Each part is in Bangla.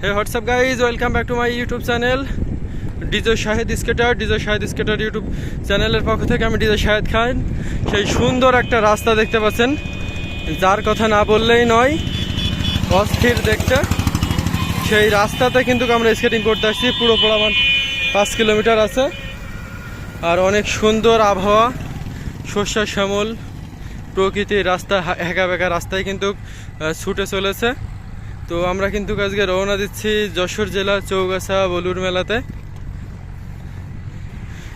Hey WhatsApp guys, welcome back to my YouTube channel DJ Shahed skater YouTube চ্যানেলের পক্ষ থেকে আমি ডিজে শাহেদ খান। সেই সুন্দর একটা রাস্তা দেখতে পাচ্ছেন, যার কথা না বললেই নয়, অস্থির দেখতে। সেই রাস্তাতে কিন্তু আমরা স্কেটিং করতে আসছি। পুরো পরিমাণ 5 কিলোমিটার আছে, আর অনেক সুন্দর আবহাওয়া, শস্য শ্যামল প্রকৃতির রাস্তা, হেঁকা বেঁকা রাস্তায় কিন্তু ছুটে চলেছে। তো আমরা কিন্তু আজকে রওনা দিচ্ছি যশোর জেলার চৌগাছা বলুর মেলাতে।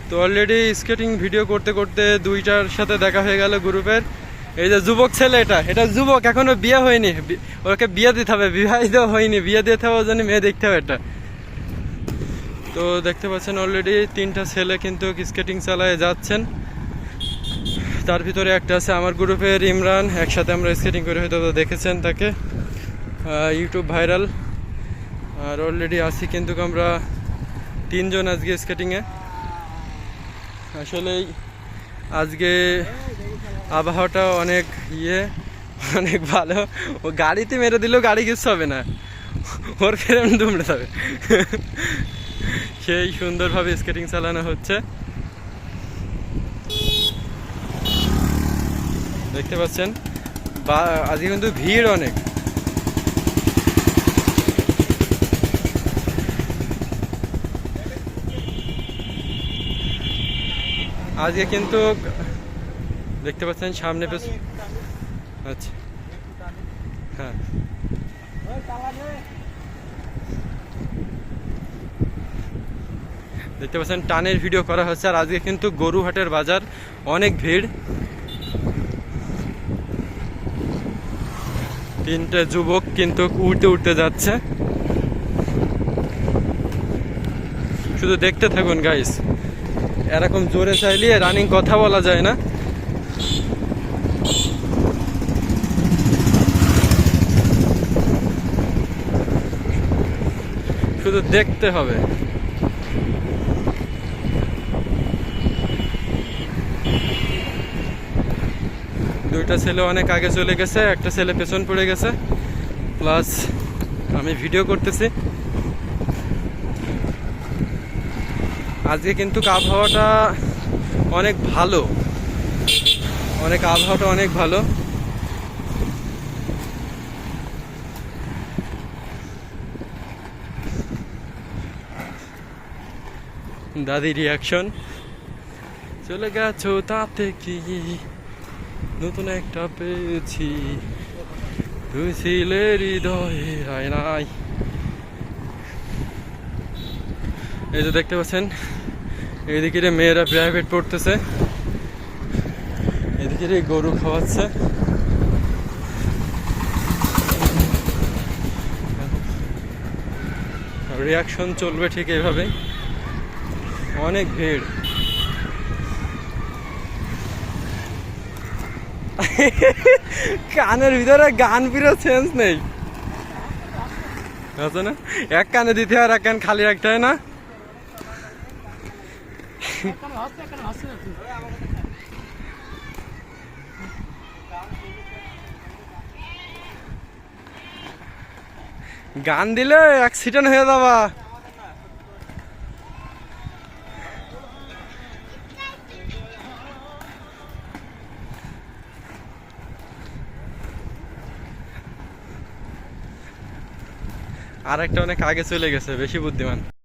তো অলরেডি স্কেটিং ভিডিও করতে করতে দুইটার সাথে দেখা হয়ে গেল গ্রুপের। এই যে যুবক ছেলে, এটা যুবক, এখনো বিয়ে হয়নি, ওকে বিয়ে দিতে হবে, বিবাহিত হয়নি, বিয়ে দিতে হবে, ওই জন্য মেয়ে দেখতে হবে এটা। তো দেখতে পাচ্ছেন অলরেডি 3টা ছেলে কিন্তু স্কেটিং চালায় যাচ্ছেন। তার ভিতরে একটা আছে আমার গ্রুপের ইমরান, একসাথে আমরা স্কেটিং করে হয়তো দেখেছেন তাকে, ইউটিউব ভাইরাল। আর অলরেডি আছি কিন্তু আমরা 3 জন আজকে স্কেটিংয়ে। আসলে আজকে আবহাওয়াটা অনেক অনেক ভালো। ও গাড়িতে মেরে দিলেও গাড়ি কিছু হবে না, ওর ফ্রেম দুমড়ে যাবে। সেই সুন্দরভাবে স্কেটিং চালানো হচ্ছে, দেখতে পাচ্ছেন। আজকে কিন্তু ভিড় অনেক। আজকে কিন্তু দেখতে পাচ্ছেন সামনে আচ্ছা, হ্যাঁ, দেখতে পাচ্ছেন টানের ভিডিও করা হচ্ছে। আর আজকে কিন্তু গরুহাটের বাজার, অনেক ভিড়। 3টে যুবক কিন্তু উঠতে উঠতে যাচ্ছে, শুধু দেখতে থাকুন গাইস। এরকম জোরে চাইলে রানিং কথা বলা যায় না। শুধু দেখতে হবে। দুইটা ছেলে অনেক আগে চলে গেছে, একটা ছেলে পেছন পড়ে গেছে, প্লাস আমি ভিডিও করতেছি। আজকে কিন্তু আবহাওয়াটা অনেক ভালো, আবহাওয়াটা অনেক ভালো। দাদি রিয়াকশন, চলে গেছো তাতে কি, নতুন একটা পেয়েছি, তুই ছিলে হৃদয়ে আয়নায়। এই যে দেখতে পাচ্ছেন, এইদিকে মেয়েরা প্রাইভেট পড়তেছে, এদিকে গরু খাওয়াচ্ছে। রিয়াকশন চলবে ঠিক এইভাবে, অনেক ভিড়। কানের ভিতরে গান ফিরে সেন্স নেই, আছে না? এক কানে দিতে আর এক কান খালি রাখতে হয় না। গান দিলে অ্যাক্সিডেন্ট হয়ে যাবা। আর একটা অনেক আগে চলে গেছে, বেশি বুদ্ধিমান।